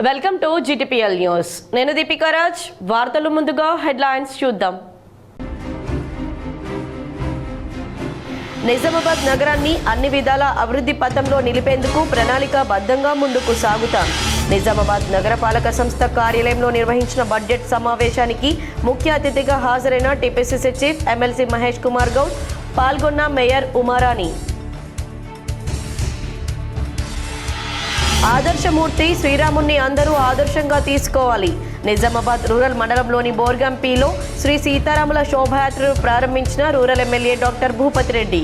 Welcome to GTPL news. నేను దీపికా రాజ్. వార్తలు ముందుగా హెడ్లైన్స్ చూద్దాం. నిజామాబాద్ నగరాన్ని అన్ని విధాల అభివృద్ధి పథంలో నిలిపేందుకు ప్రణాళికాబద్ధంగా ముందుకు సాగుతాం. నిజామాబాద్ నగరపాలక సంస్థ కార్యాలయంలో నిర్వహించిన బడ్జెట్ సమావేశానికి ముఖ్య అతిథిగా హాజరైన TPCC chief MLC Mahesh Kumar Goud, పాల్గొన్న మేయర్ ఉమారాణి. ఆదర్శమూర్తి శ్రీరాముణ్ణి అందరూ ఆదర్శంగా తీసుకోవాలి. నిజామాబాద్ రూరల్ మండలంలోని బోర్గంపీలో శ్రీ సీతారాముల శోభాయాత్రను ప్రారంభించిన rural MLA doctor Bhupathi Reddy.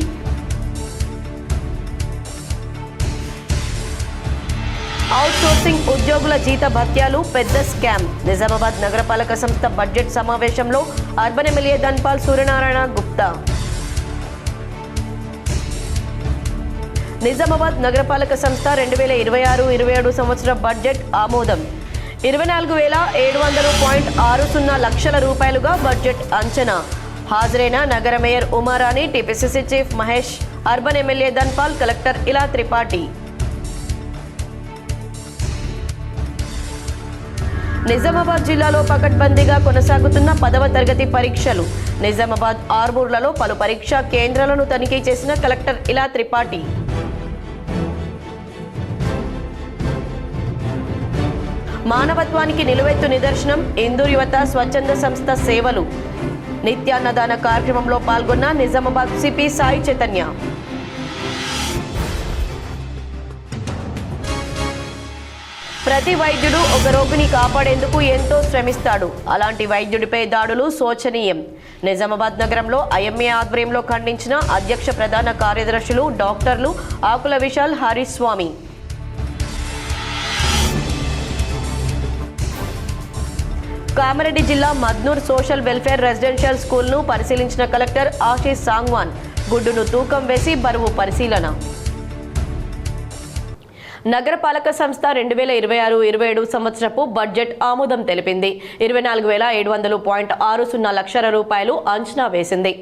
Outsourcing ఉద్యోగుల జీత భత్యాలు పెద్ద స్కామ్. నిజామాబాద్ నగరపాలక సంస్థ బడ్జెట్ సమావేశంలో అర్బన్ ఎమ్మెల్యే ధన్పాల్ సూర్యనారాయణ గుప్తా. నిజామాబాద్ నగరపాలక సంస్థ 2026-27 సంవత్సర బడ్జెట్ ఆమోదం. 24,700.60 లక్షల రూపాయలుగా బడ్జెట్ అంచనా. హాజరైన నగర mayor Uma Rani, TPCC chief Mahesh, urban MLA Dhanpal, collector ఇలా త్రిపాఠి. నిజామాబాద్ జిల్లాలో పకడ్బందీగా కొనసాగుతున్న 10వ తరగతి పరీక్షలు. నిజామాబాద్ ఆర్మూర్లలో పలు పరీక్షా కేంద్రాలను తనిఖీ చేసిన కలెక్టర్ ఇలా త్రిపాఠి. మానవత్వానికి నిలువెత్తు నిదర్శనం ఇందూర్ యువత స్వచ్ఛంద సంస్థ సేవలు. నిత్యాన్నదాన కార్యక్రమంలో పాల్గొన్న నిజామాబాద్ సిపి సాయి చైతన్య. ప్రతి వైద్యుడు ఒక రోగిని కాపాడేందుకు ఎంతో శ్రమిస్తాడు. అలాంటి వైద్యుడిపై దాడులు శోచనీయం. నిజామాబాద్ నగరంలో ఐఎంఏ ఆధ్వర్యంలో ఖండించిన అధ్యక్ష ప్రధాన కార్యదర్శులు డాక్టర్లు ఆకుల విశాల్, హరీష్ స్వామి. కామారెడ్డి జిల్లా మద్నూర్ సోషల్ వెల్ఫేర్ రెసిడెన్షియల్ స్కూల్ను పరిశీలించిన కలెక్టర్ ఆశీష్ సాంగ్వాన్. గుడ్డును తూకం వేసి బరువు పరిశీలన. నగరపాలక సంస్థ 2026-27 సంవత్సరపు బడ్జెట్ ఆమోదం తెలిపింది. 24,700.60 లక్షల రూపాయలు అంచనా వేసింది.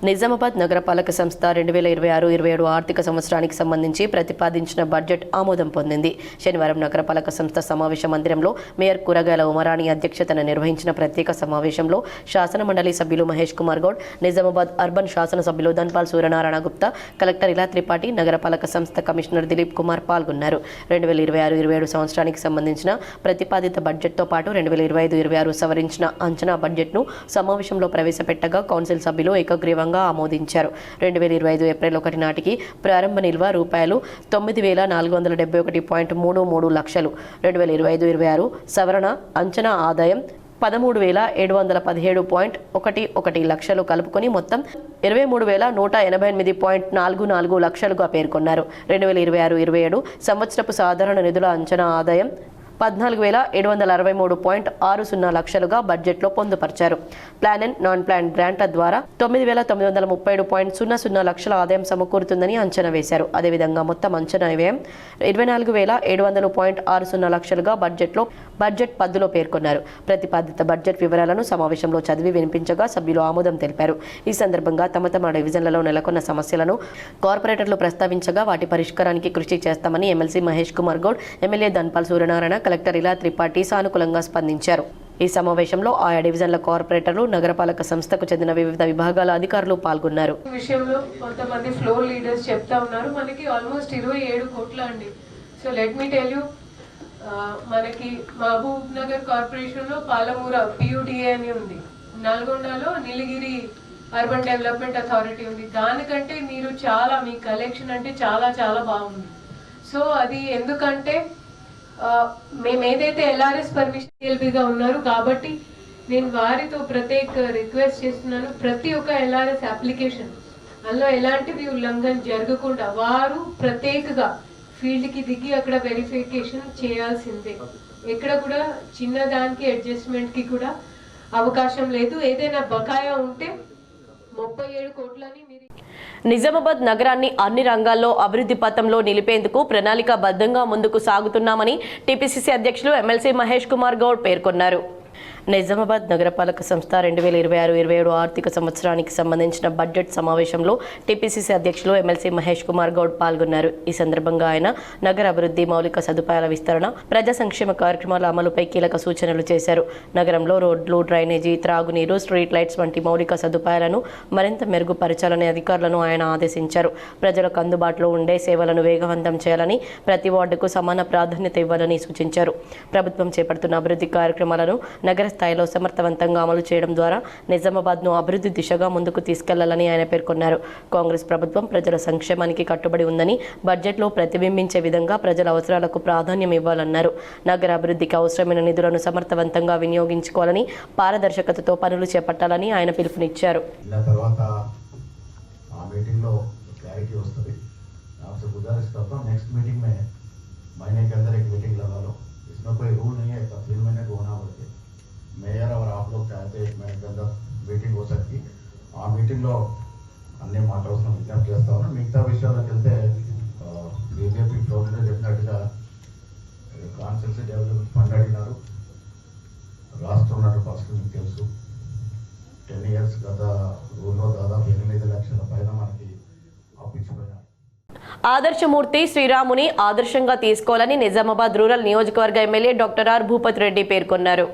నిజామాబాద్ నగరపాలక సంస్థ 2026-27 ఆర్థిక సంవత్సరానికి సంబంధించి ప్రతిపాదించిన బడ్జెట్ ఆమోదం పొందింది. శనివారం నగరపాలక సంస్థ సమావేశ మందిరంలో మేయర్ కూరగాయల ఉమారాణి అధ్యక్షతన నిర్వహించిన ప్రత్యేక సమావేశంలో శాసన మండలి సభ్యులు మహేష్ కుమార్ గౌడ్, నిజామాబాద్ అర్బన్ శాసన సభ్యులు ధన్పాల్ సూర్యనారాయణ గుప్తా, కలెక్టర్ ఇలా త్రిపాఠి, నగరపాలక సంస్థ కమిషనర్ దిలీప్ కుమార్ పాల్గొన్నారు. 2026-27 సంవత్సరానికి సంబంధించిన ప్రతిపాదిత బడ్జెట్తో పాటు 2025-26 సవరించిన అంచనా బడ్జెట్ను సమావేశంలో ప్రవేశపెట్టగా కౌన్సిల్ సభ్యులు ఏకగ్రీవంగా ఆమోదించారు. 2025 ఏప్రిల్ 1 నాటికి ప్రారంభ నిల్వ రూపాయలు 9,471.33 లక్షలు. 2025-26 సవరణ అంచనా ఆదాయం 13,717.11 లక్షలు కలుపుకొని మొత్తం 23,188.44 లక్షలుగా పేర్కొన్నారు. 2026-27 సంవత్సరపు సాధారణ నిధుల అంచనా ఆదాయం 14,763.60 లక్షలుగా బడ్జెట్లో పొందుపరిచారు. ప్లాన్ అండ్ నాన్ ప్లాన్ గ్రాంట్ల ద్వారా 9,937.00 లక్షల ఆదాయం సమకూరుతుందని అంచనా వేశారు. అదేవిధంగా మొత్తం అంచనా వ్యయం 24,700.60 లక్షలుగా బడ్జెట్ పద్దులో పేర్కొన్నారు. ప్రతిపాదిత బడ్జెట్ వివరాలను సమావేశంలో చదివి వినిపించగా సభ్యులు ఆమోదం తెలిపారు. ఈ సందర్భంగా తమ డివిజన్లలో నెలకొన్న సమస్యలను కార్పొరేటర్లు ప్రస్తావించగా వాటి పరిష్కారానికి కృషి చేస్తామని MLC Mahesh Kumar Goud, MLA Dhanpal Suryanarayana, collector ఇలా త్రిపాఠి సానుకూలంగా స్పందించారు. ఈ సమావేశంలో ఆయా డివిజన్ల కార్పొరేటర్లు, నగరపాలక సంస్థకు చెందిన వివిధ విభాగాల అధికారులు పాల్గొన్నారు. ఈ విషయంలో కొంతమంది ఫ్లోర్ లీడర్స్ చెప్తా ఉన్నారు, మనకి ఆల్మోస్ట్ 27 కోట్ల అండి. So let me tell you, మనకి మహబూబ్ నగర్ కార్పొరేషన్ లో పాలమూర PUDA అని ఉంది, నల్గొండలో నీలగిరి అర్బన్ డెవలప్మెంట్ అథారిటీ ఉంది. దానికంటే మీరు చాలా, మీ కలెక్షన్ అంటే చాలా చాలా బాగుంది. సో అది ఎందుకంటే మేము ఏదైతే LRS పర్మిషన్ ఎల్బిగా ఉన్నారు కాబట్టి నేను వారితో ప్రత్యేక రిక్వెస్ట్ చేస్తున్నాను, ప్రతి ఒక్క LRS అప్లికేషన్ అందులో ఎలాంటివి ఉల్లంఘన జరగకుండా వారు ప్రత్యేకగా ఫీల్డ్కి దిగి అక్కడ వెరిఫికేషన్ చేయాల్సిందే. ఎక్కడ కూడా చిన్న దానికి అడ్జస్ట్మెంట్కి కూడా అవకాశం లేదు. ఏదైనా బకాయా ఉంటే 37 కోట్లని మీరు. నిజామాబాద్ నగరాన్ని అన్ని రంగాల్లో అభివృద్ధి పథంలో నిలిపేందుకు ప్రణాళికాబద్ధంగా ముందుకు సాగుతున్నామని టీపీసీసీ అధ్యక్షులు ఎమ్మెల్సీ మహేష్ కుమార్ గౌడ్ పేర్కొన్నారు. నిజామాబాద్ నగరపాలక సంస్థ 2026-27 ఆర్థిక సంవత్సరానికి సంబంధించిన బడ్జెట్ సమావేశంలో టీపీసీసీ అధ్యక్షులు ఎమ్మెల్సీ మహేష్ కుమార్ గౌడ్ పాల్గొన్నారు. ఈ సందర్భంగా ఆయన నగర అభివృద్ధి, మౌలిక సదుపాయాల విస్తరణ, ప్రజా సంక్షేమ కార్యక్రమాల అమలుపై కీలక సూచనలు చేశారు. నగరంలో రోడ్లు, డ్రైనేజీ, త్రాగునీరు, స్ట్రీట్ లైట్స్ వంటి మౌలిక సదుపాయాలను మరింత మెరుగుపరచాలని అధికారులను ఆయన ఆదేశించారు. ప్రజలకు అందుబాటులో ఉండే సేవలను వేగవంతం చేయాలని, ప్రతి వార్డుకు సమాన ప్రాధాన్యత ఇవ్వాలని సూచించారు. ప్రభుత్వం చేపడుతున్న అభివృద్ధి కార్యక్రమాలను నగర స్థాయిలో సమర్థవంతంగా అమలు చేయడం ద్వారా నిజామాబాద్ను అభివృద్ధి దిశగా ముందుకు తీసుకెళ్లాలని ఆయన పేర్కొన్నారు. కాంగ్రెస్ ప్రభుత్వం ప్రజల సంక్షేమానికి కట్టుబడి ఉందని, బడ్జెట్లో ప్రతిబింబించే విధంగా ప్రజల అవసరాలకు ప్రాధాన్యం ఇవ్వాలన్నారు. నగర అభివృద్ధికి అవసరమైన నిధులను సమర్థవంతంగా వినియోగించుకోవాలని, పారదర్శకతతో పనులు చేపట్టాలని ఆయన పిలుపునిచ్చారు. इसमें कोई रूल नहीं है, तफसील मैंने को होना बोलते मेयर और आप लोग चाहते एक महीने के अंदर मीटिंग हो सकती आ मीटिंग లో అన్ని మాట్లాడుతున్న విజ్ఞప్తి చేస్తా ఉన్నాను. మిగతా విషయాలకు వెళ్తే బీజేపీ ఫ్లోర్లో చెప్పినట్టుగా కాన్స్టిట్యూన్సీ డెవలప్మెంట్ ఫండ్ అడిగినారు. రాష్ట్రం ఉన్నట్టు ఫస్ట్ మీకు తెలుసు 10 years గత రూల్లో దాదాపు 8 లక్షల పైన మనకి అప్పించిపోయినారు. ఆదర్శమూర్తి శ్రీరాముని ఆదర్శంగా తీసుకోవాలని నిజామాబాద్ రూరల్ నియోజకవర్గ MLA doctor R Bhupat Reddy పేర్కొన్నారు.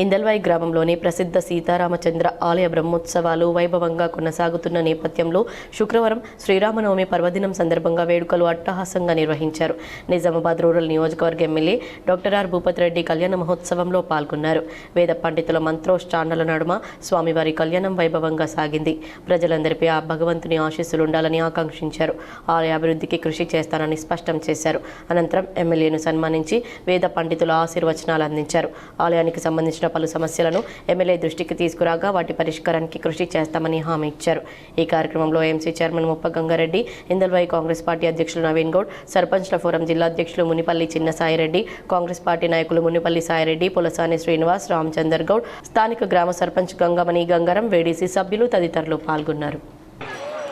ఇందల్వాయి గ్రామంలోని ప్రసిద్ధ సీతారామచంద్ర ఆలయ బ్రహ్మోత్సవాలు వైభవంగా కొనసాగుతున్న నేపథ్యంలో శుక్రవారం శ్రీరామనవమి పర్వదినం సందర్భంగా వేడుకలు అట్టహాసంగా నిర్వహించారు. నిజామాబాద్ రూరల్ నియోజకవర్గ MLA doctor R Bhupat Reddy కళ్యాణ మహోత్సవంలో పాల్గొన్నారు. వేద పండితుల మంత్రోచ్చారణల నడుమ స్వామివారి కళ్యాణం వైభవంగా సాగింది. ప్రజలందరిపై ఆ భగవంతుని ఆశీస్సులుండాలని ఆకాంక్షించారు. ఆలయ అభివృద్ధికి కృషి చేస్తానని స్పష్టం చేశారు. అనంతరం ఎమ్మెల్యేను సన్మానించి వేద పండితుల ఆశీర్వచనాలు అందించారు. ఆలయానికి సంబంధించిన పలు సమస్యలను ఎమ్మెల్యే దృష్టికి తీసుకురాగా వాటి పరిష్కారానికి కృషి చేస్తామని హామీ ఇచ్చారు. ఈ కార్యక్రమంలో ఎంసీ చైర్మన్ ముప్ప గంగారెడ్డి, ఇందల్వాయి కాంగ్రెస్ పార్టీ అధ్యక్షులు నవీన్ గౌడ్, సర్పంచ్ల ఫోరం జిల్లా అధ్యక్షులు మునిపల్లి చిన్న సాయిరెడ్డి, కాంగ్రెస్ పార్టీ నాయకులు మునిపల్లి సాయిరెడ్డి, పులసాని శ్రీనివాస్, రామచందర్ గౌడ్, స్థానిక గ్రామ సర్పంచ్ గంగమణి గంగారం, వేడీసీ సభ్యులు తదితరులు పాల్గొన్నారు.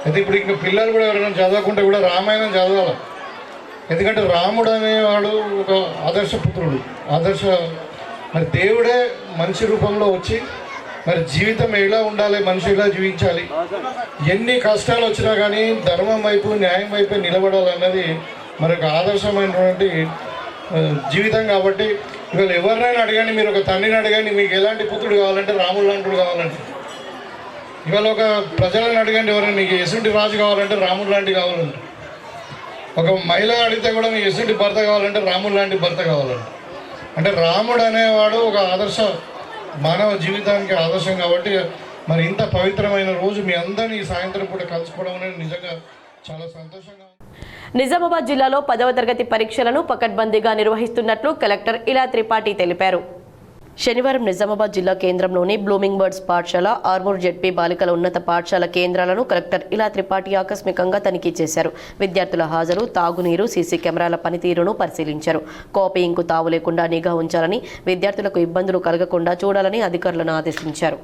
అయితే ఇప్పుడు ఇంకా పిల్లలు కూడా ఎవరైనా చదవకుంటే కూడా రామాయణం చదవాలి. ఎందుకంటే రాముడు అనేవాడు ఒక ఆదర్శ పుత్రుడు, మరి దేవుడే మనిషి రూపంలో వచ్చి మరి జీవితం ఎలా ఉండాలి, మనిషి ఎలా జీవించాలి, ఎన్ని కష్టాలు వచ్చినా కానీ ధర్మం వైపు, న్యాయం వైపు నిలబడాలన్నది మరి ఒక ఆదర్శమైనటువంటి జీవితం. కాబట్టి ఇవాళ ఎవరినైనా అడగండి, మీరు ఒక తండ్రిని అడగండి, మీకు ఎలాంటి పుత్రుడు కావాలంటే రాముడు లాంటి కావాలంటే, ఇవాళ ఒక ప్రజలను అడగండి, ఎవరైనా మీకు ఎసుంటి రాజు కావాలంటే రాముడు లాంటి కావాలంటే, ఒక మహిళ అడిగితే కూడా మీకు ఎసుంటి భర్త కావాలంటే రాముడు లాంటి భర్త కావాలంటే, అంటే రాముడు అనేవాడు ఒక ఆదర్శ, మానవ జీవితానికి ఆదర్శం. కాబట్టి మరి ఇంత పవిత్రమైన రోజు మీ అందరినీ సాయంత్రం పూట కలుసుకోవడం అనేది నిజంగా చాలా సంతోషంగా. నిజామాబాద్ జిల్లాలో 10వ తరగతి పరీక్షలను పకడ్బందీగా నిర్వహిస్తున్నట్లు కలెక్టర్ ఇలా త్రిపాఠి తెలిపారు. శనివారం నిజామాబాద్ జిల్లా కేంద్రంలోని బ్లూమింగ్ బర్డ్స్ పాఠశాల, ఆర్మూర్ జెడ్పీ బాలికల ఉన్నత పాఠశాల కేంద్రాలను కలెక్టర్ ఇలా త్రిపాఠి ఆకస్మికంగా తనిఖీ చేశారు. విద్యార్థుల హాజరు, తాగునీరు, సీసీ కెమెరాల పనితీరును పరిశీలించారు. కాపీయింగ్కు తావు లేకుండా నిఘా ఉంచాలని, విద్యార్థులకు ఇబ్బందులు కలగకుండా చూడాలని అధికారులను ఆదేశించారు.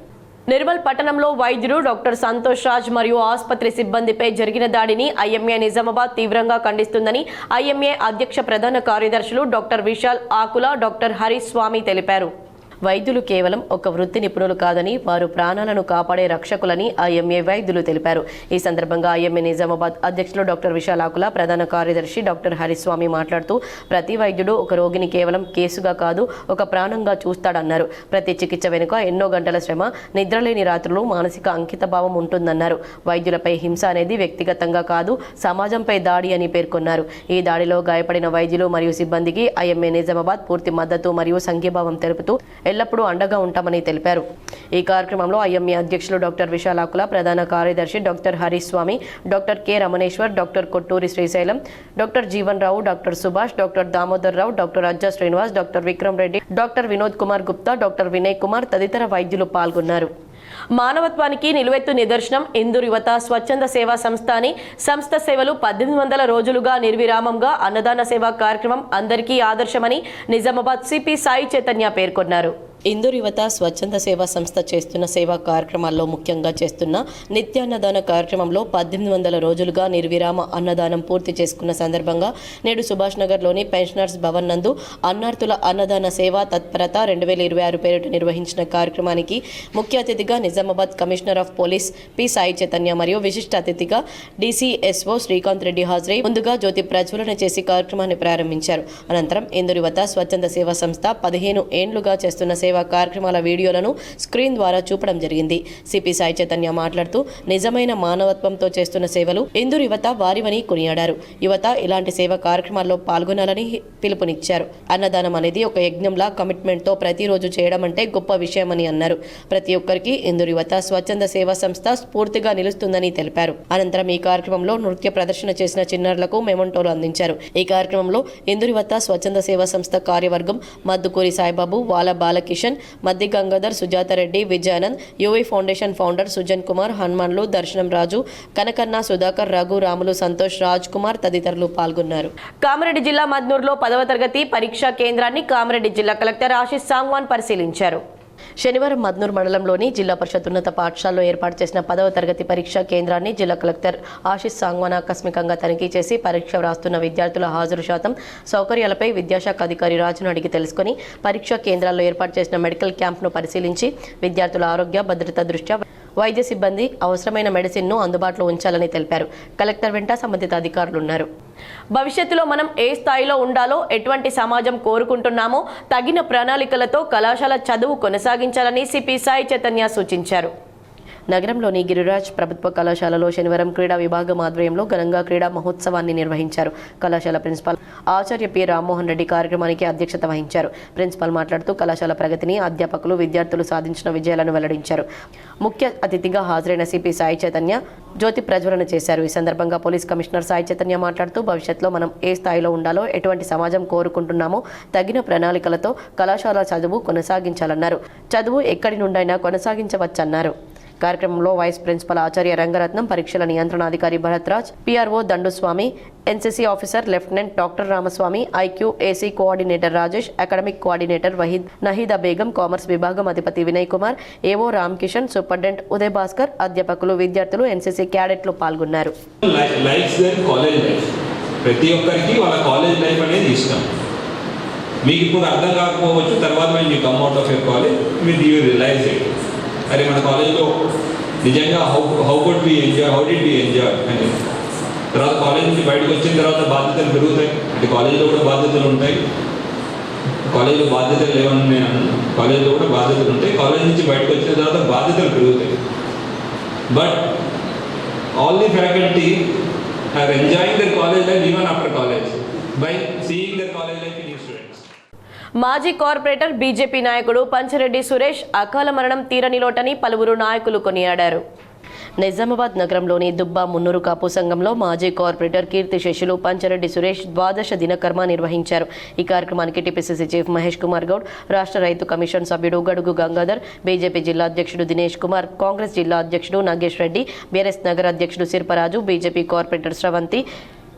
నిర్మల్ పట్టణంలో వైద్యుడు డాక్టర్ సంతోష్ రాజ్ మరియు ఆసుపత్రి సిబ్బందిపై జరిగిన దాడిని ఐఎంఏ నిజామాబాద్ తీవ్రంగా ఖండిస్తుందని ఐఎంఏ అధ్యక్ష ప్రధాన కార్యదర్శులు డాక్టర్ విశాల్ ఆకుల, డాక్టర్ హరీష్ స్వామి తెలిపారు. వైద్యులు కేవలం ఒక వృత్తి నిపుణులు కాదని, వారు ప్రాణాలను కాపాడే రక్షకులని ఐఎంఏ వైద్యులు తెలిపారు. ఈ సందర్భంగా ఐఎంఏ నిజామాబాద్ అధ్యక్షులు డాక్టర్ విశాల్ ఆకుల, ప్రధాన కార్యదర్శి డాక్టర్ హరిస్వామి మాట్లాడుతూ, ప్రతి వైద్యుడు ఒక రోగిని కేవలం కేసుగా కాదు, ఒక ప్రాణంగా చూస్తాడన్నారు. ప్రతి చికిత్స వెనుక ఎన్నో గంటల శ్రమ, నిద్రలేని రాత్రులు, మానసిక అంకితభావం ఉంటుందన్నారు. వైద్యులపై హింస అనేది వ్యక్తిగతంగా కాదు, సమాజంపై దాడి అని పేర్కొన్నారు. ఈ దాడిలో గాయపడిన వైద్యులు మరియు సిబ్బందికి ఐఎంఏ నిజామాబాద్ పూర్తి మద్దతు మరియు సంఘీభావం తెలుపుతూ ఎల్లప్పుడూ అండగా ఉంటామని తెలిపారు. ఈ కార్యక్రమంలో ఐఎంఏ అధ్యక్షులు డాక్టర్ విశాలాకుల, ప్రధాన కార్యదర్శి doctor Harish Swamy, doctor K Ramaneshwar, doctor Kotturi Srisailam, doctor Jeevan Rao, doctor Subhash, doctor Damodar Rao, doctor Ajja Srinivas, doctor Vikram Reddy, doctor Vinod Kumar Gupta, doctor Vinay Kumar తదితర వైద్యులు పాల్గొన్నారు. మానవత్వానికి నిలువెత్తు నిదర్శనం ఇందూరు యువత స్వచ్ఛంద సేవా సంస్థ అని, సంస్థ సేవలు 1800 రోజులుగా నిర్విరామంగా అన్నదాన సేవా కార్యక్రమం అందరికీ ఆదర్శమని నిజామాబాద్ సిపి సాయి చైతన్య పేర్కొన్నారు. ఇందూరు యువత స్వచ్ఛంద సేవా సంస్థ చేస్తున్న సేవా కార్యక్రమాల్లో ముఖ్యంగా చేస్తున్న నిత్యాన్నదాన కార్యక్రమంలో 1800 రోజులుగా నిర్విరామ అన్నదానం పూర్తి చేసుకున్న సందర్భంగా నేడు సుభాష్ నగర్లోని పెన్షనర్స్ భవన్ నందు అన్నార్తుల అన్నదాన సేవా తత్పరత 2026 పేరిట నిర్వహించిన కార్యక్రమానికి ముఖ్య అతిథిగా Nizamabad commissioner of police P Sai Chaitanya మరియు విశిష్ట అతిథిగా DCSO శ్రీకాంత్ రెడ్డి హాజరై ముందుగా జ్యోతి ప్రజ్వలన చేసి కార్యక్రమాన్ని ప్రారంభించారు. అనంతరం ఇందూరు యువత స్వచ్ఛంద సేవా సంస్థ 15 ఏండ్లుగా చేస్తున్న సేవా కార్యక్రమాల వీడియోలను స్క్రీన్ ద్వారా చూపడం జరిగింది. సిపి సాయి చైతన్య మాట్లాడుతూ నిజమైన మానవత్వంతో చేస్తున్న సేవలు ఇందూరు యువత వారివని కొనియాడారు. యువత ఇలాంటి సేవా కార్యక్రమాల్లో పాల్గొనాలని పిలుపునిచ్చారు. అన్నదానం అనేది ఒక యజ్ఞంలా కమిట్మెంట్తో ప్రతిరోజు చేయడం అంటే గొప్ప విషయమని అన్నారు. ప్రతి ఒక్కరికి ఇందూరు యువత స్వచ్ఛంద సేవా సంస్థ స్ఫూర్తిగా నిలుస్తుందని తెలిపారు. అనంతరం ఈ కార్యక్రమంలో నృత్య ప్రదర్శన చేసిన చిన్నారులకు మెమంటోలు అందించారు. ఈ కార్యక్రమంలో ఇందూరు యువత స్వచ్ఛంద సేవా సంస్థ కార్యవర్గం మద్దుకూరి సాయిబాబు, వాల బాలకిషన్, మద్ది గంగాధర్, సుజాతారెడ్డి, విజయానంద్, యువి ఫౌండేషన్ ఫౌండర్ సుజన్ కుమార్, హనుమాన్లు, దర్శనం రాజు, కనకన్న, సుధాకర్, రఘు, రాములు, సంతోష్, రాజ్ కుమార్ తదితరులు పాల్గొన్నారు. కామారెడ్డి జిల్లా మద్నూరులో 10వ తరగతి పరీక్షా కేంద్రాన్ని కామారెడ్డి జిల్లా కలెక్టర్ ఆశీష్ సాంగ్వాన్ పరిశీలించారు. శనివారం మద్నూర్ మండలంలోని జిల్లా పరిషత్ ఉన్నత పాఠశాలలో ఏర్పాటు చేసిన 10వ తరగతి పరీక్షా కేంద్రాన్ని జిల్లా కలెక్టర్ ఆశీష్ సాంగ్వాన్ ఆకస్మికంగా తనిఖీ చేసి పరీక్ష వ్రాస్తున్న విద్యార్థుల హాజరు శాతం, సౌకర్యాలపై విద్యాశాఖ అధికారి రాజును అడిగి తెలుసుకుని పరీక్షా కేంద్రాల్లో ఏర్పాటు చేసిన మెడికల్ క్యాంప్ను పరిశీలించి విద్యార్థుల ఆరోగ్య భద్రత దృష్ట్యా వైద్య సిబ్బంది అవసరమైన మెడిసిన్ను అందుబాటులో ఉంచాలని తెలిపారు. కలెక్టర్ వెంట సంబంధిత అధికారులున్నారు. భవిష్యత్తులో మనం ఏ స్థాయిలో ఉండాలో, ఎటువంటి సమాజం కోరుకుంటున్నామో తగిన ప్రణాళికలతో కళాశాల చదువు కొనసాగించాలని సిపి సాయి చైతన్య సూచించారు. నగరంలోని గిరిరాజ్ ప్రభుత్వ కళాశాలలో శనివారం క్రీడా విభాగం ఆధ్వర్యంలో ఘనంగా క్రీడా మహోత్సవాన్ని నిర్వహించారు. కళాశాల ప్రిన్సిపాల్ ఆచార్య పి రామ్మోహన్ రెడ్డి కార్యక్రమానికి అధ్యక్షత వహించారు. ప్రిన్సిపాల్ మాట్లాడుతూ కళాశాల ప్రగతిని, అధ్యాపకులు, విద్యార్థులు సాధించిన విజయాలను వెల్లడించారు. ముఖ్య అతిథిగా హాజరైన సిపి సాయి చైతన్య జ్యోతి ప్రజ్వలన చేశారు. ఈ సందర్భంగా పోలీస్ కమిషనర్ సాయి చైతన్య మాట్లాడుతూ భవిష్యత్తులో మనం ఏ స్థాయిలో ఉండాలో, ఎటువంటి సమాజం కోరుకుంటున్నామో తగిన ప్రణాళికలతో కళాశాల చదువు కొనసాగించాలన్నారు. చదువు ఎక్కడి నుండైనా కొనసాగించవచ్చన్నారు. కార్యక్రమంలో వైస్ ప్రిన్సిపల్ ఆచార్య రంగరత్నం, పరీక్షల నియంత్రణాధికారి Bharatraj, PRO Danduswamy, NCC officer lieutenant doctor Ramaswamy, IQAC coordinator Rajesh, academic coordinator Waheed, Naheeda Begum, commerce విభాగం అధిపతి వినయ్ కుమార్, ఏఓ రామకిషన్, సూపరింటెండెంట్ ఉదయ్ భాస్కర్, అధ్యాపకులు, విద్యార్థులు, ఎన్సీసీ క్యాడెట్లు పాల్గొన్నారు. ప్రతి ఒక్కరికి వాళ్ళ కాలేజ్ లైఫ్ అనేది ఇష్టం. మీకు ఇప్పుడు అర్థం కాకపోవచ్చు, తర్వాత you come out of your college with you realise it. అరే మన కాలేజ్లో నిజంగా how could be enjoy, how did be enjoy అని. తర్వాత కాలేజ్ నుంచి బయటకు వచ్చిన తర్వాత బాధ్యతలు పెరుగుతాయి. అంటే కాలేజీలో కూడా బాధ్యతలు ఉంటాయి. కాలేజీలో బాధ్యతలు లేవని నేను అన్నాను. కాలేజీలో కూడా బాధ్యతలు ఉంటాయి. కాలేజ్ నుంచి బయటకు వచ్చిన తర్వాత బాధ్యతలు పెరుగుతాయి. But all the faculty are enjoying their college life even after college by seeing their college life in students. మాజీ కార్పొరేటర్ బీజేపీ నాయకుడు పంచరెడ్డి సురేష్ అకాల మరణం తీరనిలోటని పలువురు నాయకులు కొనియాడారు. నిజామాబాద్ నగరంలోని దుబ్బా మున్నూరు కాపు సంఘంలో మాజీ కార్పొరేటర్ కీర్తిశేషులు పంచరెడ్డి సురేష్ ద్వాదశ దినకర్మ నిర్వహించారు. ఈ కార్యక్రమానికి టీపీసీసీ చీఫ్ మహేష్ కుమార్ గౌడ్, రాష్ట్ర రైతు కమిషన్ సభ్యుడు గడుగు గంగాధర్, బీజేపీ జిల్లా అధ్యక్షుడు దినేష్ కుమార్, కాంగ్రెస్ జిల్లా అధ్యక్షుడు నాగేష్ రెడ్డి, బీఆర్ఎస్ నగర అధ్యక్షుడు సిర్పరాజు, బీజేపీ కార్పొరేటర్ శ్రవంతి,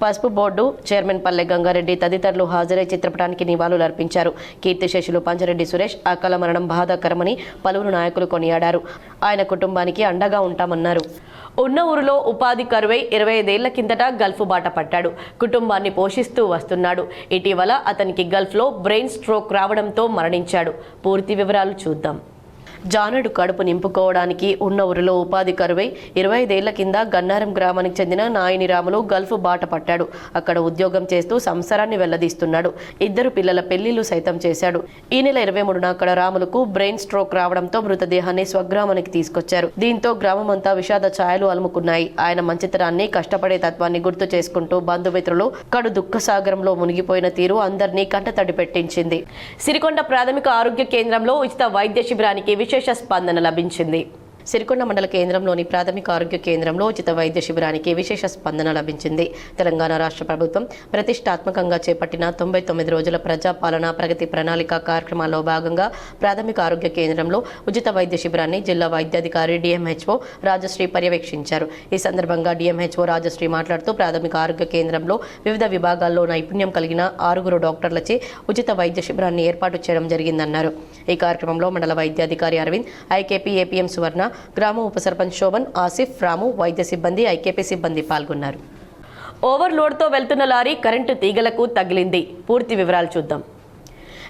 పసుపు బోర్డు చైర్మన్ పల్లె గంగారెడ్డి తదితరులు హాజరై చిత్రపటానికి నివాళులర్పించారు. కీర్తిశేషులు పంచరెడ్డి సురేష్ అకాల మరణం బాధాకరమని పలువురు నాయకులు కొనియాడారు. ఆయన కుటుంబానికి అండగా ఉంటామన్నారు. ఉన్న ఊరిలో ఉపాధి కరువై 25 ఏళ్ల కిందట గల్ఫ్ బాట పట్టాడు. కుటుంబాన్ని పోషిస్తూ వస్తున్నాడు. ఇటీవల అతనికి గల్ఫ్లో బ్రెయిన్ స్ట్రోక్ రావడంతో మరణించాడు. పూర్తి వివరాలు చూద్దాం. జానడు కడుపు నింపుకోవడానికి ఉన్న ఊరిలో ఉపాధి కరువై 25 ఏళ్ల కింద గన్నారం గ్రామానికి చెందిన నాయని రాములు గల్ఫ్ బాట పట్టాడు. అక్కడ ఉద్యోగం చేస్తూ సంసారాన్ని వెల్లదీస్తున్నాడు. 2 పిల్లల పెళ్లిళ్లు సైతం చేశాడు. ఈ నెల 23న అక్కడ రాములకు బ్రెయిన్ స్ట్రోక్ రావడంతో మృతదేహాన్ని స్వగ్రామానికి తీసుకొచ్చారు. దీంతో గ్రామమంతా విషాద ఛాయలు అలుముకున్నాయి. ఆయన మంచితనాన్ని, కష్టపడే తత్వాన్ని గుర్తు చేసుకుంటూ బంధుమిత్రులు కడు దుఃఖసాగరంలో మునిగిపోయిన తీరు అందరినీ కంటతడి పెట్టించింది. సిరికొండ ప్రాథమిక ఆరోగ్య కేంద్రంలో ఉచిత వైద్య శిబిరానికి విశేష స్పందన లభించింది. సిరికొండ మండల కేంద్రంలోని ప్రాథమిక ఆరోగ్య కేంద్రంలో ఉచిత వైద్య శిబిరానికి విశేష స్పందన లభించింది. తెలంగాణ రాష్ట్ర ప్రభుత్వం ప్రతిష్టాత్మకంగా చేపట్టిన 99 రోజుల ప్రజాపాలన ప్రగతి ప్రణాళిక కార్యక్రమాల్లో భాగంగా ప్రాథమిక ఆరోగ్య కేంద్రంలో ఉచిత వైద్య శిబిరాన్ని జిల్లా వైద్యాధికారి డిఎంహెచ్ఓ రాజశ్రీ పర్యవేక్షించారు. ఈ సందర్భంగా డిఎంహెచ్ఓ రాజశ్రీ మాట్లాడుతూ ప్రాథమిక ఆరోగ్య కేంద్రంలో వివిధ విభాగాల్లో నైపుణ్యం కలిగిన 6 డాక్టర్లచే ఉచిత వైద్య శిబిరాన్ని ఏర్పాటు చేయడం జరిగిందన్నారు. ఈ కార్యక్రమంలో మండల వైద్యాధికారి అరవింద్, ఐకేపీ ఏపీఎం సువర్ణ, గ్రామ ఉప సర్పంచ్ శోభన్, ఆసిఫ్, రాము, వైద్య సిబ్బంది, ఐకేపీ సిబ్బంది పాల్గొన్నారు. ఓవర్లోడ్తో వెళ్తున్న లారీ కరెంటు తీగలకు తగిలింది. పూర్తి వివరాలు చూద్దాం.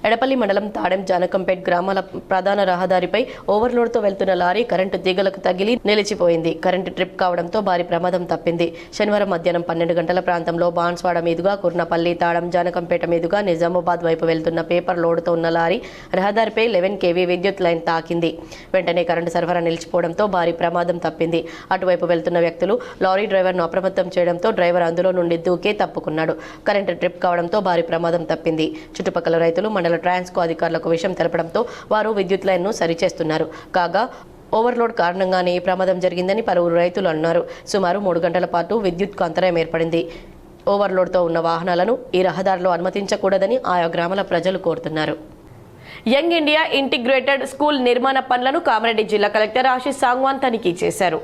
ఎడపల్లి మండలం తాడెం జానకంపేట్ గ్రామాల ప్రధాన రహదారిపై ఓవర్లోడ్తో వెళ్తున్న లారీ కరెంటు తీగలకు తగిలి నిలిచిపోయింది. కరెంటు ట్రిప్ కావడంతో భారీ ప్రమాదం తప్పింది. శనివారం మధ్యాహ్నం 12 గంటల ప్రాంతంలో బాన్స్వాడ మీదుగా కుర్నపల్లి, తాడెం జానకంపేట మీదుగా నిజామాబాద్ వైపు వెళ్తున్న పేపర్ లోడ్తో ఉన్న లారీ రహదారిపై 11 kV విద్యుత్ లైన్ తాకింది. వెంటనే కరెంటు సరఫరా నిలిచిపోవడంతో భారీ ప్రమాదం తప్పింది. అటువైపు వెళ్తున్న వ్యక్తులు లారీ డ్రైవర్ను అప్రమత్తం చేయడంతో డ్రైవర్ అందులో నుండి దూకే తప్పుకున్నాడు. కరెంటు ట్రిప్ కావడంతో భారీ ప్రమాదం తప్పింది. చుట్టుపక్కల రైతులు మండల ట్రాన్స్కో అధికారులకు విషయం తెలపడంతో వారు విద్యుత్ లైన్ను సరిచేస్తున్నారు. కాగా ఓవర్లోడ్ కారణంగానే ఈ ప్రమాదం జరిగిందని పలువురు రైతులు అన్నారు. సుమారు 3 గంటల పాటు విద్యుత్ అంతరాయం ఏర్పడింది. ఓవర్లోడ్తో ఉన్న వాహనాలను ఈ రహదారిలో అనుమతించకూడదని ఆయా గ్రామాల ప్రజలు కోరుతున్నారు. యంగ్ ఇండియా ఇంటిగ్రేటెడ్ స్కూల్ నిర్మాణ పనులను కామారెడ్డి జిల్లా కలెక్టర్ ఆశీష్ సాంగ్వాన్ తనిఖీ చేశారు.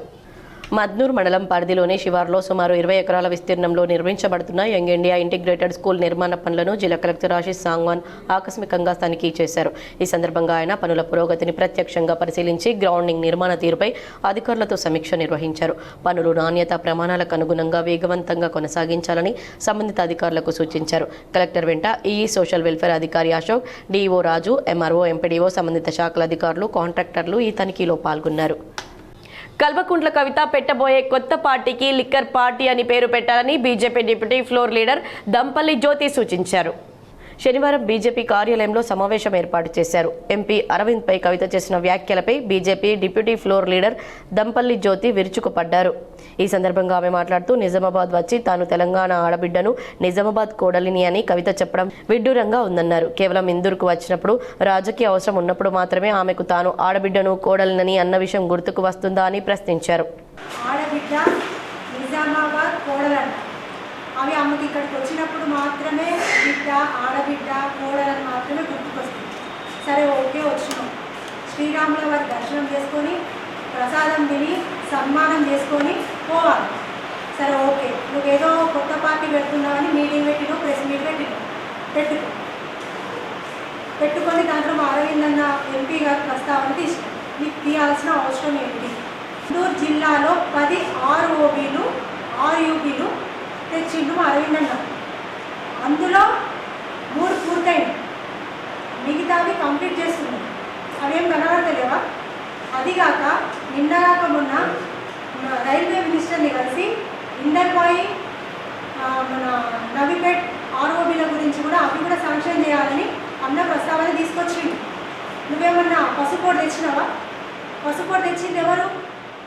మద్నూర్ మండలం పరిధిలోని శివార్లో సుమారు 20 ఎకరాల విస్తీర్ణంలో నిర్మించబడుతున్న యంగ్ ఇండియా ఇంటిగ్రేటెడ్ స్కూల్ నిర్మాణ పనులను జిల్లా కలెక్టర్ ఆశీష్ సాంగ్వాన్ ఆకస్మికంగా తనిఖీ చేశారు. ఈ సందర్భంగా ఆయన పనుల పురోగతిని ప్రత్యక్షంగా పరిశీలించి గ్రౌండింగ్ నిర్మాణ తీరుపై అధికారులతో సమీక్ష నిర్వహించారు. పనులు నాణ్యత ప్రమాణాలకు అనుగుణంగా వేగవంతంగా కొనసాగించాలని సంబంధిత అధికారులకు సూచించారు. కలెక్టర్ వెంట ఈఈ సోషల్ వెల్ఫేర్ అధికారి అశోక్, డిఈఓ రాజు, ఎంఆర్ఓ, ఎంపీడీఓ, సంబంధిత శాఖల అధికారులు, కాంట్రాక్టర్లు ఈ తనిఖీలో పాల్గొన్నారు. కల్వకుంట్ల కవిత పెట్టబోయే కొత్త పార్టీకి లిక్కర్ పార్టీ అని పేరు పెట్టాలని బీజేపీ డిప్యూటీ ఫ్లోర్ లీడర్ దంపల్లి జ్యోతి సూచించారు. శనివారం బీజేపీ కార్యాలయంలో సమావేశం ఏర్పాటు చేశారు. ఎంపీ అరవింద్పై కవిత చేసిన వ్యాఖ్యలపై బీజేపీ డిప్యూటీ ఫ్లోర్ లీడర్ దంపల్లి జ్యోతి విరుచుకుపడ్డారు. ఈ సందర్భంగా ఆమె మాట్లాడుతూ నిజామాబాద్ వచ్చి తాను తెలంగాణ ఆడబిడ్డను, నిజామాబాద్ కోడలిని అని కవిత చెప్పడం విడ్డూరంగా ఉందన్నారు. కేవలం ఇందూరుకు వచ్చినప్పుడు రాజకీయ అవసరం ఉన్నప్పుడు మాత్రమే ఆమెకు తాను ఆడబిడ్డను, కోడలినని అన్న విషయం గుర్తుకు వస్తుందా అని ప్రశ్నించారు. అవి ఆమెకి ఇక్కడికి వచ్చినప్పుడు మాత్రమే బిడ్డ, ఆడబిడ్డ, కోడలని మాత్రమే గుర్తుకొస్తుంది. సరే, ఓకే, వచ్చినాం. శ్రీరాముల వారి దర్శనం చేసుకొని ప్రసాదం తిని సన్మానం చేసుకొని పోవాలి. సరే, ఓకే, నువ్వేదో కొత్త పార్టీ పెడుతున్నావని మీటింగ్ పెట్టినో, ప్రెస్ మీట్ పెట్టుకొని దాంట్లో మా అరవింద్ అన్న ఎంపీ గారి ప్రస్తావన తీసుకుని మీకు తీయాల్సిన అవసరం ఏంటి? గుంటూరు జిల్లాలో 10 ROBలు 6 UBలు తెచ్చిండు మా అరవింద్ అన్న. అందులో 3 పూర్తయింది, మిగతావి కంప్లీట్ చేస్తున్నాం. అవేం కనబడతలేవా? అదిగాక నిన్నగాక మొన్న రైల్వే మినిస్టర్ని కలిసి ఇందర్వాయి, మన నవిపేట్ ROBల గురించి కూడా అవి కూడా శాంక్షన్ చేయాలని అన్న ప్రస్తావన తీసుకొచ్చిండు. నువ్వేమన్నా పసుపోటు తెచ్చినావా? పసుపోటు తెచ్చింది ఎవరు?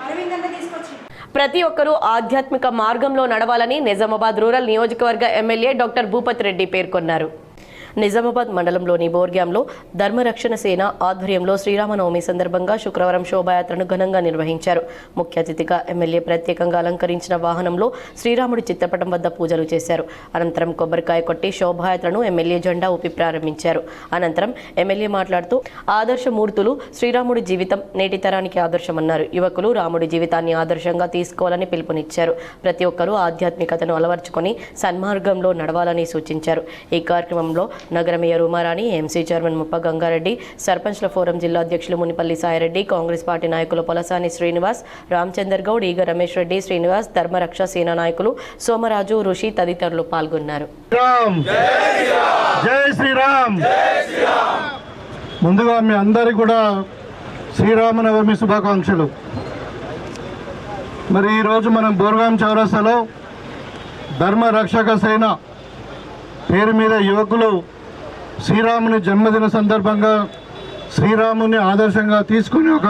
అరవింద్ అన్న తీసుకొచ్చింది. ప్రతి ఒక్కరూ ఆధ్యాత్మిక మార్గంలో నడవాలని నిజామాబాద్ రూరల్ నియోజకవర్గ ఎమ్మెల్యే డాక్టర్ భూపత్ రెడ్డి పేర్కొన్నారు. నిజామాబాద్ మండలంలోని బోర్గ్యాంలో ధర్మరక్షణ సేన ఆధ్వర్యంలో శ్రీరామనవమి సందర్భంగా శుక్రవారం శోభాయాత్రను ఘనంగా నిర్వహించారు. ముఖ్య అతిథిగా ఎమ్మెల్యే ప్రత్యేకంగా అలంకరించిన వాహనంలో శ్రీరాముడి చిత్రపటం వద్ద పూజలు చేశారు. అనంతరం కొబ్బరికాయ కొట్టి శోభాయాత్రను ఎమ్మెల్యే జెండా ఊపి ప్రారంభించారు. అనంతరం ఎమ్మెల్యే మాట్లాడుతూ ఆదర్శమూర్తులు శ్రీరాముడి జీవితం నేటి తరానికి ఆదర్శమన్నారు. యువకులు రాముడి జీవితాన్ని ఆదర్శంగా తీసుకోవాలని పిలుపునిచ్చారు. ప్రతి ఒక్కరూ ఆధ్యాత్మికతను అలవర్చుకొని సన్మార్గంలో నడవాలని సూచించారు. ఈ కార్యక్రమంలో నగర మేయర్ ఉమారాణి, ఎంసీ చైర్మన్ ముప్ప గంగారెడ్డి, సర్పంచ్ల ఫోరం జిల్లా అధ్యక్షులు మునిపల్లి సాయిరెడ్డి, కాంగ్రెస్ పార్టీ నాయకులు పొలసాని శ్రీనివాస్, రామచందర్ గౌడ్, ఈగ రమేష్ రెడ్డి, శ్రీనివాస్, ధర్మరక్ష సేన నాయకులు సోమరాజు, ఋషి తదితరులు పాల్గొన్నారు. ముందుగా మీ అందరికీ కూడా శ్రీరామనవమి శుభాకాంక్షలు. మరి ఈరోజు మనం బోర్గాం చౌరస్తాలో ధర్మరక్షక సేన పేరు మీద యువకులు శ్రీరాముని జన్మదిన సందర్భంగా శ్రీరాముని ఆదర్శంగా తీసుకుని ఒక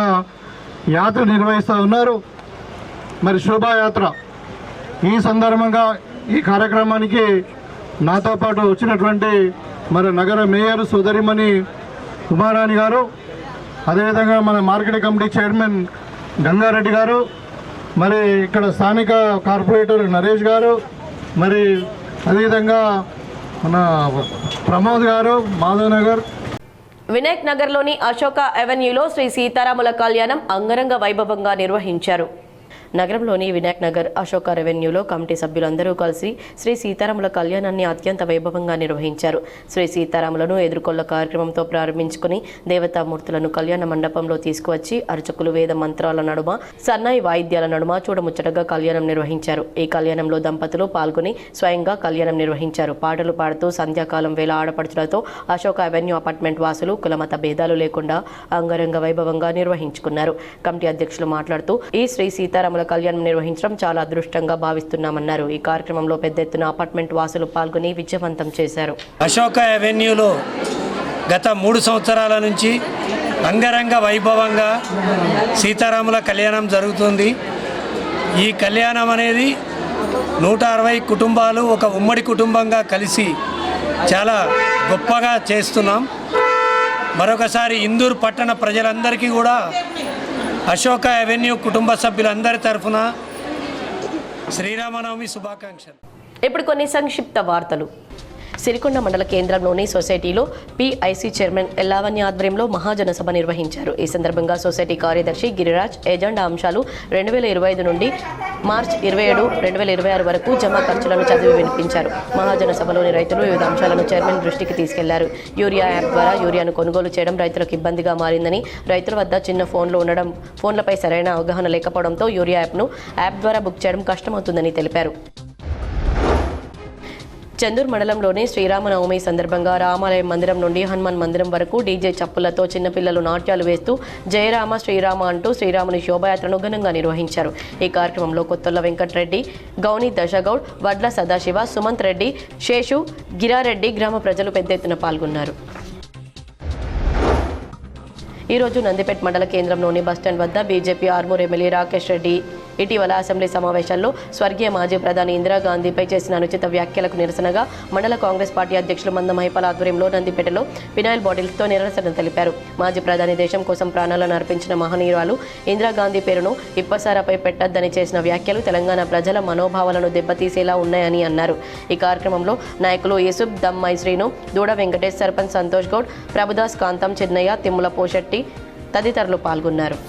యాత్ర నిర్వహిస్తూ ఉన్నారు. మరి శోభాయాత్ర ఈ సందర్భంగా ఈ కార్యక్రమానికి నాతో పాటు వచ్చినటువంటి మరి నగర మేయర్ సోదరిమణి ఉమారాణి గారు, అదేవిధంగా మన మార్కెట్ కమిటీ చైర్మన్ గంగారెడ్డి గారు, మరి ఇక్కడ స్థానిక కార్పొరేటర్ నరేష్ గారు, మరి అదేవిధంగా మన ప్రమోద్ గారు, మాధవ్ నగర్. వినాయక్ నగర్లోని అశోక అవెన్యూలో శ్రీ సీతారాముల కళ్యాణం అంగరంగ వైభవంగా నిర్వహించారు. నగరంలోని వినాయక్ నగర్ అశోక రెవెన్యూలో కమిటీ సభ్యులందరూ కలిసి శ్రీ సీతారాముల కళ్యాణాన్ని అత్యంత వైభవంగా నిర్వహించారు. శ్రీ సీతారాములను ఎదుర్కొల్ల కార్యక్రమంతో ప్రారంభించుకుని దేవతామూర్తులను కళ్యాణ మండపంలో తీసుకువచ్చి అర్చకులు వేద మంత్రాల నడుమ, సన్నాయి వాయిద్యాల నడుమ చూడముచ్చటగా కళ్యాణం నిర్వహించారు. ఈ కళ్యాణంలో దంపతులు పాల్గొని స్వయంగా కళ్యాణం నిర్వహించారు. పాటలు పాడుతూ సంధ్యాకాలం వేళ ఆడపడుచులతో అశోక అవెన్యూ అపార్ట్మెంట్ వాసులు కులమత భేదాలు లేకుండా అంగరంగ వైభవంగా నిర్వహించుకున్నారు. కమిటీ అధ్యక్షులు మాట్లాడుతూ ఈ శ్రీ సీతారాముల కళ్యాణం నిర్వహించడం చాలా అదృష్టంగా భావిస్తున్నామన్నారు. ఈ కార్యక్రమంలో పెద్ద ఎత్తున అపార్ట్మెంట్ వాసులు పాల్గొని విజయవంతం చేశారు. అశోక అవెన్యూలో గత 3 సంవత్సరాల నుంచి అంగరంగ వైభవంగా సీతారాముల కళ్యాణం జరుగుతుంది. ఈ కళ్యాణం అనేది 160 కుటుంబాలు ఒక ఉమ్మడి కుటుంబంగా కలిసి చాలా గొప్పగా చేస్తున్నాం. మరొకసారి ఇందూరు పట్టణ ప్రజలందరికీ కూడా అశోక అవెన్యూ కుటుంబ సభ్యులందరి తరఫున శ్రీరామనవమి శుభాకాంక్షలు. ఇప్పుడు కొన్ని సంక్షిప్త వార్తలు. సిరికొండ మండల కేంద్రంలోని సొసైటీలో పిఐసి చైర్మన్ ఎల్లావణ్య ఆధ్వర్యంలో మహాజన సభ నిర్వహించారు. ఈ సందర్భంగా సొసైటీ కార్యదర్శి గిరిరాజ్ ఎజెండా అంశాలు 2025 నుండి మార్చి 27, 2026 వరకు జమా ఖర్చులను చదివి వినిపించారు. మహాజన సభలోని రైతులు వివిధ అంశాలను చైర్మన్ దృష్టికి తీసుకెళ్లారు. యూరియా యాప్ ద్వారా యూరియాను కొనుగోలు చేయడం రైతులకు ఇబ్బందిగా మారిందని, రైతుల వద్ద చిన్న ఫోన్లు ఉండడం, ఫోన్లపై సరైన అవగాహన లేకపోవడంతో యూరియా యాప్ ద్వారా బుక్ చేయడం కష్టమవుతుందని తెలిపారు. చందూర్ మండలంలోని శ్రీరామనవమి సందర్భంగా రామాలయం మందిరం నుండి హనుమాన్ మందిరం వరకు డీజే చప్పులతో చిన్నపిల్లలు నాట్యాలు వేస్తూ జయరామ శ్రీరామ అంటూ శ్రీరాముని శోభయాత్రను ఘనంగా నిర్వహించారు. ఈ కార్యక్రమంలో కొత్తొల్ల వెంకటరెడ్డి, గౌని దశగౌడ్, వడ్ల సదాశివ, సుమంత్ రెడ్డి, శేషు, గిరారెడ్డి గ్రామ ప్రజలు పెద్ద ఎత్తున పాల్గొన్నారు. ఈరోజు నందిపేట్ మండల కేంద్రంలోని బస్టాండ్ వద్ద బీజేపీ ఆర్మూర్ ఎమ్మెల్యే రాకేష్ రెడ్డి ఇటీవల అసెంబ్లీ సమావేశాల్లో స్వర్గీయ మాజీ ప్రధాని ఇందిరాగాంధీపై చేసిన అనుచిత వ్యాఖ్యలకు నిరసనగా మండల కాంగ్రెస్ పార్టీ అధ్యక్షులు మంద మహిపాల్ ఆధ్వర్యంలో నందిపేటలో ఫినాయిల్ బాటిల్స్తో నిరసన తెలిపారు. మాజీ ప్రధాని దేశం కోసం ప్రాణాలను అర్పించిన మహనీయురాలు ఇందిరాగాంధీ పేరును ఇప్పసారాపై పెట్టొద్దని చేసిన వ్యాఖ్యలు తెలంగాణ ప్రజల మనోభావాలను దెబ్బతీసేలా ఉన్నాయని అన్నారు. ఈ కార్యక్రమంలో నాయకులు యూసుఫ్, దమ్మై శ్రీను, దూడ వెంకటేష్, సర్పంచ్ సంతోష్ గౌడ్, ప్రభుదాస్, కాంతం, చిన్నయ్య, తిమ్ముల పోషెట్టి తదితరులు పాల్గొన్నారు.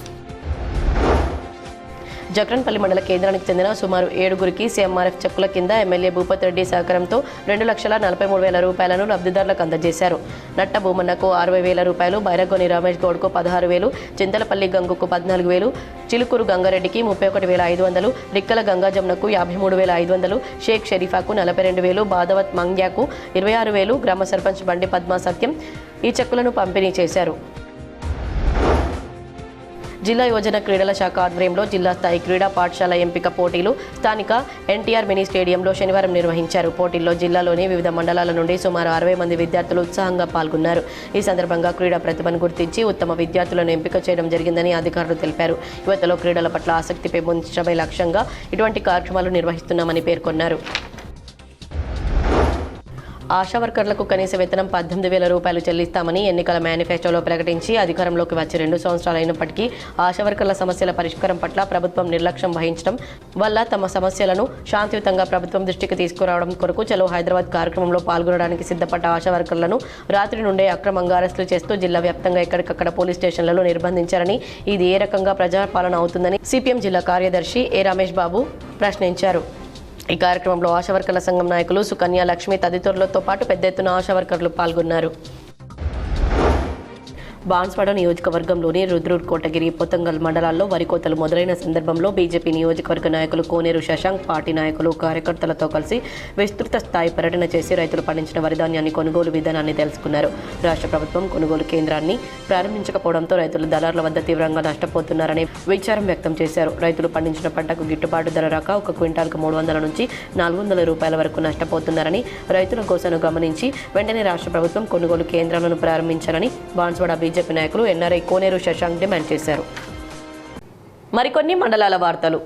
జక్రన్పల్లి మండల కేంద్రానికి చెందిన సుమారు 7గురికి సీఎంఆర్ఎఫ్ చెక్కుల కింద ఎమ్మెల్యే భూపత్ రెడ్డి సహకారంతో 2,43,000 రూపాయలను లబ్ధిదారులకు అందజేశారు. నట్ట భూమన్నకు 60,000 రూపాయలు, బైరగోని రమేష్ గౌడ్కు 16,000, చింతలపల్లి గంగుకు 14,000, చిలుకూరు గంగారెడ్డికి 31,500, రిక్కల గంగాజమునకు 53,500, షేక్ షరీఫాకు 42,000, బాదవత్ మంగ్యాకు 26,000, గ్రామ సర్పంచ్ బండి పద్మా సత్యం ఈ చెక్కులను పంపిణీ చేశారు. జిల్లా యువజన క్రీడల శాఖ ఆధ్వర్యంలో జిల్లా స్థాయి క్రీడా పాఠశాల ఎంపిక పోటీలు స్థానిక ఎన్టీఆర్ మినీ స్టేడియంలో శనివారం నిర్వహించారు. పోటీల్లో జిల్లాలోని వివిధ మండలాల నుండి సుమారు 60 మంది విద్యార్థులు ఉత్సాహంగా పాల్గొన్నారు. ఈ సందర్భంగా క్రీడా ప్రతిభను గుర్తించి ఉత్తమ విద్యార్థులను ఎంపిక చేయడం జరిగిందని అధికారులు తెలిపారు. యువతలో క్రీడల పట్ల ఆసక్తి పెంపొందించడమే లక్ష్యంగా ఇటువంటి కార్యక్రమాలు నిర్వహిస్తున్నామని పేర్కొన్నారు. ఆశా వర్కర్లకు కనీస వేతనం 18,000 రూపాయలు చెల్లిస్తామని ఎన్నికల మేనిఫెస్టోలో ప్రకటించి అధికారంలోకి వచ్చి 2 సంవత్సరాలు అయినప్పటికీ ఆశా వర్కర్ల సమస్యల పరిష్కారం పట్ల ప్రభుత్వం నిర్లక్ష్యం వహించడం వల్ల తమ సమస్యలను శాంతియుతంగా ప్రభుత్వం దృష్టికి తీసుకురావడం కొరకు చలో హైదరాబాద్ కార్యక్రమంలో పాల్గొనడానికి సిద్ధపడ్డ ఆశా వర్కర్లను రాత్రి నుండే అక్రమంగా అరెస్టులు చేస్తూ జిల్లా వ్యాప్తంగా ఎక్కడికక్కడ పోలీస్ స్టేషన్లలో నిర్బంధించారని, ఇది ఏ రకంగా ప్రజాపాలన అవుతుందని సిపిఎం జిల్లా కార్యదర్శి ఏ రమేష్ బాబు ప్రశ్నించారు. ఈ కార్యక్రమంలో ఆశా వర్కర్ల సంఘం నాయకులు సుకన్య, లక్ష్మి తదితరులతో పాటు పెద్ద ఎత్తున ఆశా వర్కర్లు పాల్గొన్నారు. బాన్స్వాడ నియోజకవర్గంలోని రుద్రూర్, కోటగిరి, పొతంగల్ మండలాల్లో వరి కోతలు మొదలైన సందర్భంలో బీజేపీ నియోజకవర్గ నాయకులు కోనేరు శశాంక్, పార్టీ నాయకులు, కార్యకర్తలతో కలిసి విస్తృత స్థాయి పర్యటన చేసి రైతులు పండించిన వరి ధాన్యాన్ని కొనుగోలు విధానాన్ని తెలుసుకున్నారు. రాష్ట్ర ప్రభుత్వం కొనుగోలు కేంద్రాన్ని ప్రారంభించకపోవడంతో రైతులు దళారుల వద్ద తీవ్రంగా నష్టపోతున్నారని విచారం వ్యక్తం చేశారు. రైతులు పండించిన పంటకు గిట్టుబాటు ధర రాక 1 క్వింటాల్కు 300 నుంచి 400 రూపాయల వరకు నష్టపోతున్నారని, రైతుల కోసను గమనించి వెంటనే రాష్ట్ర ప్రభుత్వం కొనుగోలు కేంద్రాలను ప్రారంభించాలని బాన్స్వాడ బీజేపీ నాయకులు ఎన్ఆర్ఐ కోనేరు శశాంక్ డిమాండ్ చేశారు. మరికొన్ని మండలాల వార్తలు.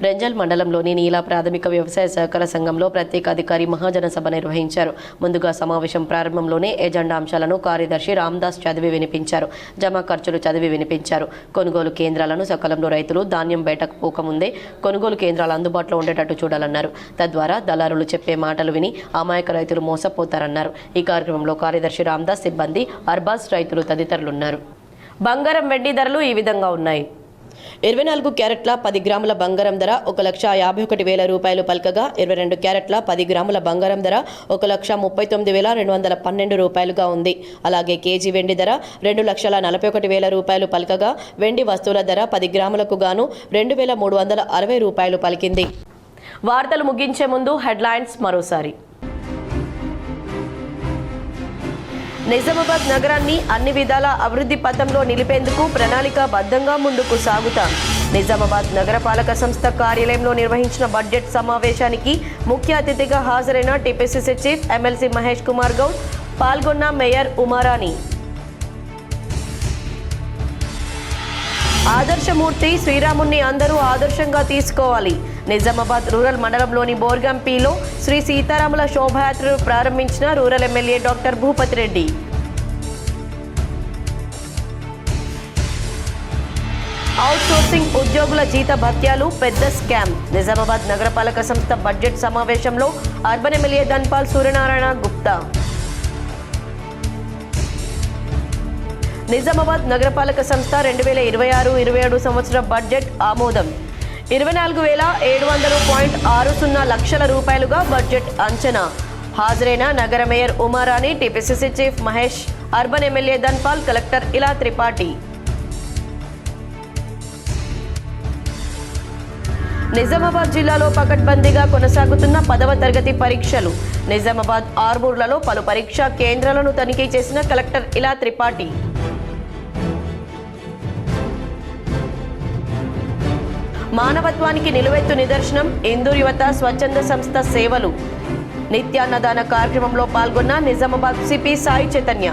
రెంజల్ మండలంలోని నీలా ప్రాథమిక వ్యవసాయ సహకార సంఘంలో ప్రత్యేక అధికారి మహాజన సభ నిర్వహించారు. ముందుగా సమావేశం ప్రారంభంలోనే ఎజెండా అంశాలను కార్యదర్శి రామ్దాస్ చదివి వినిపించారు. జమా ఖర్చులు చదివి వినిపించారు. కొనుగోలు కేంద్రాలను సకాలంలో రైతులు ధాన్యం బయటకు పోకముందే కొనుగోలు కేంద్రాలు అందుబాటులో ఉండేటట్టు చూడాలన్నారు. తద్వారా దళారులు చెప్పే మాటలు విని అమాయక రైతులు మోసపోతారన్నారు. ఈ కార్యక్రమంలో కార్యదర్శి రామ్దాస్, సిబ్బంది, అర్బాస్, రైతులు తదితరులున్నారు. బంగారం, వెండి ధరలు ఈ విధంగా ఉన్నాయి. 24 క్యారెట్ల 10 గ్రాముల బంగారం ధర 1,51,000 రూపాయలు పలకగా 22 క్యారెట్ల 10 గ్రాముల బంగారం ధర 1,39,212 రూపాయలుగా ఉంది. అలాగే కేజీ వెండి ధర 2,41,000 రూపాయలు పలకగా వెండి వస్తువుల ధర 10 గ్రాములకు గాను 2,360 రూపాయలు పలికింది. వార్తలు ముగించే ముందు హెడ్లైన్స్ మరోసారి. నిజామాబాద్ నగరాన్ని అన్ని విధాల అభివృద్ధి పథంలో నిలిపేందుకు ప్రణాళికాబద్ధంగా ముందుకు సాగుతాం. నిజామాబాద్ నగరపాలక సంస్థ కార్యాలయంలో నిర్వహించిన బడ్జెట్ సమావేశానికి ముఖ్య అతిథిగా హాజరైన TPCC chief MLC Mahesh Kumar Goud, పాల్గొన్న మేయర్ ఉమారాణి. ఆదర్శమూర్తి శ్రీరాముణ్ణి అందరూ ఆదర్శంగా తీసుకోవాలి. నిజామాబాద్ రూరల్ మండలంలోని బోర్గంపీలో శ్రీ సీతారాముల శోభాయాత్రను ప్రారంభించిన rural MLA doctor Bhupathi Reddy. Outsourcing ఉద్యోగుల జీత భత్యాలు పెద్ద స్కామ్. నిజామాబాద్ నగరపాలక సంస్థ బడ్జెట్ సమావేశంలో అర్బన్ ఎమ్మెల్యే ధన్పాల్ సూర్యనారాయణ గుప్తా. నిజామాబాద్ నగరపాలక సంస్థ 2026-27 సంవత్సర బడ్జెట్ ఆమోదం. 24,700.60 లక్షల రూపాయలుగా బడ్జెట్ అంచనా. హాజరైన నగర mayor Uma Rani, TPCC chief Mahesh, urban MLA Dhanpal, collector ఇలా త్రిపాఠి. నిజామాబాద్ జిల్లాలో పకడ్బందీగా కొనసాగుతున్న 10వ తరగతి పరీక్షలు. నిజామాబాద్ ఆర్మూర్లలో పలు పరీక్షా కేంద్రాలను తనిఖీ చేసిన కలెక్టర్ ఇలా త్రిపాఠి. మానవత్వానికి నిలువెత్తు నిదర్శనం ఇందూర్ యువత స్వచ్ఛంద సంస్థ సేవలు. నిత్యాన్నదాన కార్యక్రమంలో పాల్గొన్న నిజామాబాద్ సిపి సాయి చైతన్య.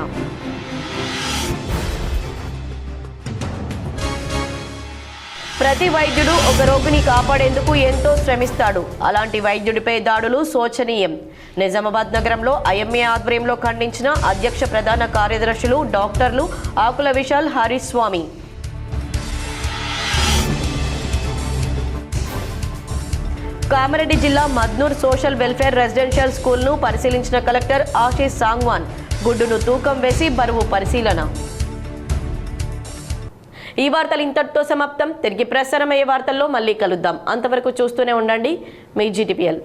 ప్రతి వైద్యుడు ఒక రోగిని కాపాడేందుకు ఎంతో శ్రమిస్తాడు. అలాంటి వైద్యుడిపై దాడులు శోచనీయం. నిజామాబాద్ నగరంలో ఐఎంఏ ఆధ్వర్యంలో ఖండించిన అధ్యక్ష ప్రధాన కార్యదర్శులు డాక్టర్లు ఆకుల విశాల్, హరీష్ స్వామి. కామారెడ్డి జిల్లా మద్నూర్ సోషల్ వెల్ఫేర్ రెసిడెన్షియల్ స్కూల్ను పరిశీలించిన కలెక్టర్ ఆశీష్ సాంగ్వాన్. గుడ్డును తూకం వేసి బరువు పరిశీలన. ఈ వార్తలు ఇంతటితో సమాప్తం. తిరిగి ప్రసారమయ్యే వార్తల్లో మళ్ళీ కలుద్దాం. అంతవరకు చూస్తూనే ఉండండి మీ GTPL.